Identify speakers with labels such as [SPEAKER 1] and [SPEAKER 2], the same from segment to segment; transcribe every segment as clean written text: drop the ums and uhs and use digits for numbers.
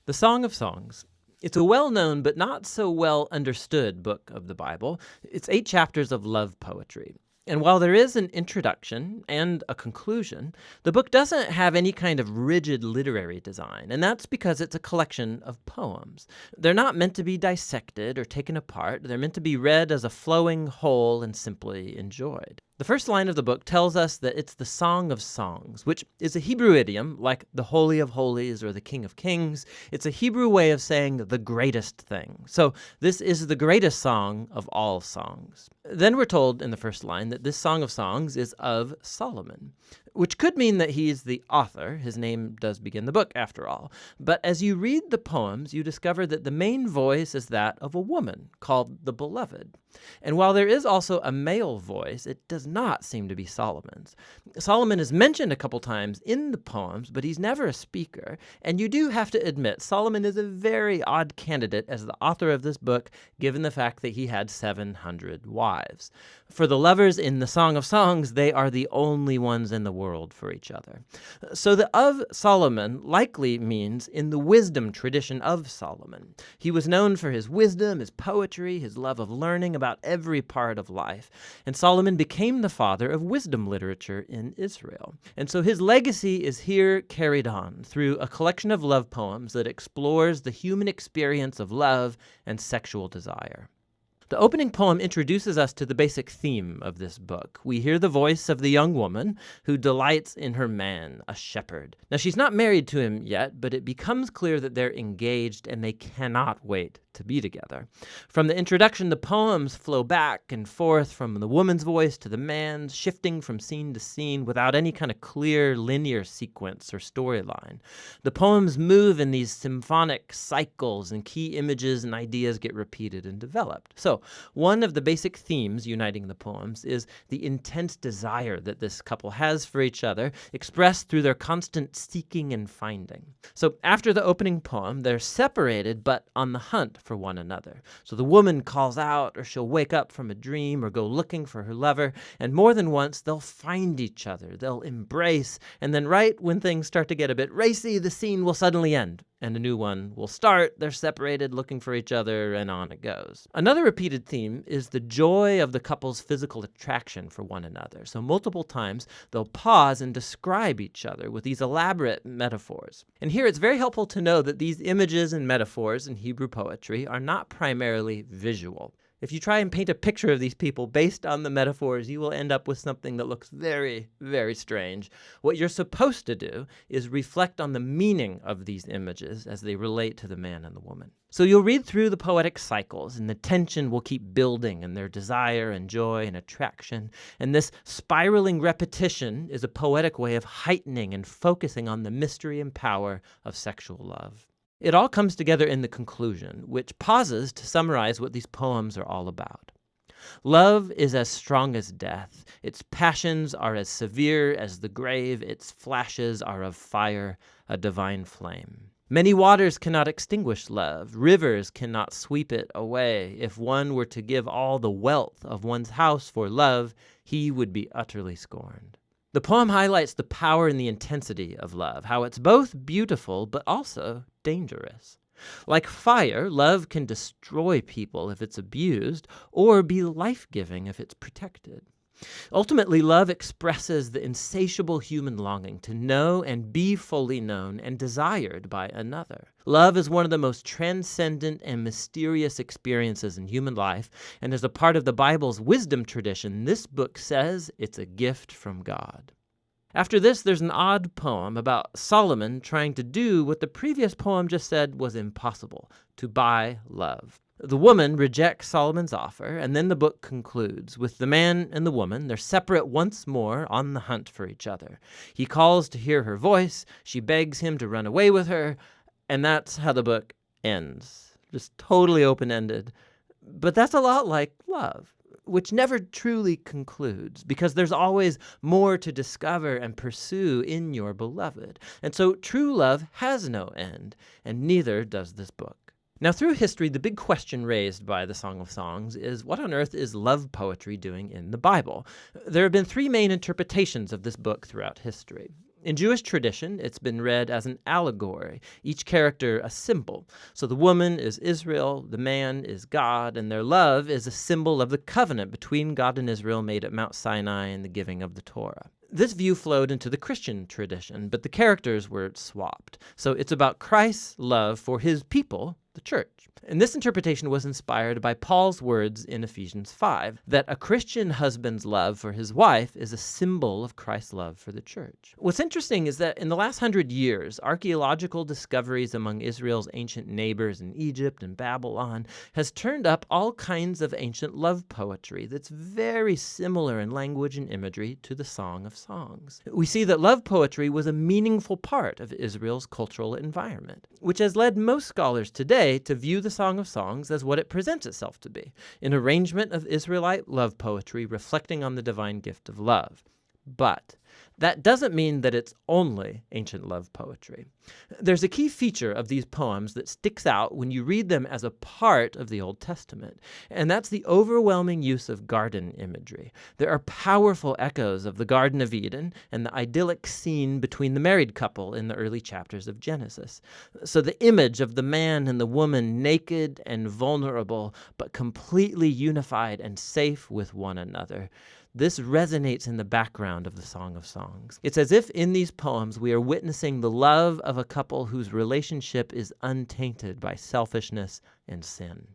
[SPEAKER 1] The Song of Songs. It's a well-known but not so well understood book of the Bible. It's 8 chapters of love poetry. And while there is an introduction and a conclusion, the book doesn't have any kind of rigid literary design, and that's because it's a collection of poems. They're not meant to be dissected or taken apart. They're meant to be read as a flowing whole and simply enjoyed. The first line of the book tells us that it's the Song of Songs, which is a Hebrew idiom like the Holy of Holies or the King of Kings. It's a Hebrew way of saying the greatest thing. So this is the greatest song of all songs. Then we're told in the first line that this Song of Songs is of Solomon, which could mean that he's the author. His name does begin the book, after all. But as you read the poems, you discover that the main voice is that of a woman called the Beloved. And while there is also a male voice, it does not seem to be Solomon's. Solomon is mentioned a couple times in the poems, but he's never a speaker. And you do have to admit, Solomon is a very odd candidate as the author of this book, given the fact that he had 700 wives. For the lovers in the Song of Songs, they are the only ones in the world for each other. So the of Solomon likely means in the wisdom tradition of Solomon. He was known for his wisdom, his poetry, his love of learning about every part of life. And Solomon became the father of wisdom literature in Israel. And so his legacy is here carried on through a collection of love poems that explores the human experience of love and sexual desire. The opening poem introduces us to the basic theme of this book. We hear the voice of the young woman who delights in her man, a shepherd. Now, she's not married to him yet, but it becomes clear that they're engaged and they cannot wait to be together. From the introduction, the poems flow back and forth from the woman's voice to the man's, shifting from scene to scene without any kind of clear linear sequence or storyline. The poems move in these symphonic cycles, and key images and ideas get repeated and developed. So, one of the basic themes uniting the poems is the intense desire that this couple has for each other, expressed through their constant seeking and finding. So, after the opening poem, they're separated but on the hunt for one another. So the woman calls out, or she'll wake up from a dream or go looking for her lover, and more than once they'll find each other, they'll embrace, and then right when things start to get a bit racy, the scene will suddenly end and a new one will start. They're separated, looking for each other, and on it goes. Another repeated theme is the joy of the couple's physical attraction for one another. So multiple times they'll pause and describe each other with these elaborate metaphors. And here it's very helpful to know that these images and metaphors in Hebrew poetry are not primarily visual. If you try and paint a picture of these people based on the metaphors, you will end up with something that looks very, very strange. What you're supposed to do is reflect on the meaning of these images as they relate to the man and the woman. So you'll read through the poetic cycles, and the tension will keep building in their desire and joy and attraction. And this spiraling repetition is a poetic way of heightening and focusing on the mystery and power of sexual love. It all comes together in the conclusion, which pauses to summarize what these poems are all about. Love is as strong as death. Its passions are as severe as the grave. Its flashes are of fire, a divine flame. Many waters cannot extinguish love. Rivers cannot sweep it away. If one were to give all the wealth of one's house for love, he would be utterly scorned. The poem highlights the power and the intensity of love, how it's both beautiful but also dangerous. Like fire, love can destroy people if it's abused, or be life-giving if it's protected. Ultimately, love expresses the insatiable human longing to know and be fully known and desired by another. Love is one of the most transcendent and mysterious experiences in human life, and as a part of the Bible's wisdom tradition, this book says it's a gift from God. After this, there's an odd poem about Solomon trying to do what the previous poem just said was impossible, to buy love. The woman rejects Solomon's offer, and then the book concludes with the man and the woman. They're separate once more on the hunt for each other. He calls to hear her voice. She begs him to run away with her, and that's how the book ends. Just totally open-ended. But that's a lot like love, which never truly concludes, because there's always more to discover and pursue in your beloved. And so true love has no end, and neither does this book. Now, through history, the big question raised by the Song of Songs is, what on earth is love poetry doing in the Bible? There have been 3 main interpretations of this book throughout history. In Jewish tradition, it's been read as an allegory, each character a symbol. So the woman is Israel, the man is God, and their love is a symbol of the covenant between God and Israel made at Mount Sinai and the giving of the Torah. This view flowed into the Christian tradition, but the characters were swapped. So it's about Christ's love for his people, the church. And this interpretation was inspired by Paul's words in Ephesians 5, that a Christian husband's love for his wife is a symbol of Christ's love for the church. What's interesting is that in the last 100 years, archaeological discoveries among Israel's ancient neighbors in Egypt and Babylon has turned up all kinds of ancient love poetry that's very similar in language and imagery to the Song of Songs. We see that love poetry was a meaningful part of Israel's cultural environment, which has led most scholars today to view the Song of Songs as what it presents itself to be, an arrangement of Israelite love poetry reflecting on the divine gift of love. But that doesn't mean that it's only ancient love poetry. There's a key feature of these poems that sticks out when you read them as a part of the Old Testament, and that's the overwhelming use of garden imagery. There are powerful echoes of the Garden of Eden and the idyllic scene between the married couple in the early chapters of Genesis. So the image of the man and the woman naked and vulnerable, but completely unified and safe with one another. This resonates in the background of the Song of Songs. It's as if in these poems we are witnessing the love of a couple whose relationship is untainted by selfishness and sin.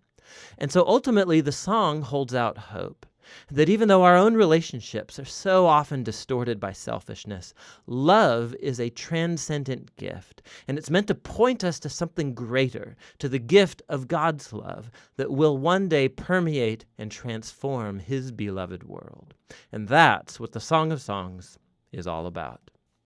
[SPEAKER 1] And so ultimately the song holds out hope that even though our own relationships are so often distorted by selfishness, love is a transcendent gift, and it's meant to point us to something greater, to the gift of God's love that will one day permeate and transform his beloved world. And that's what the Song of Songs is all about.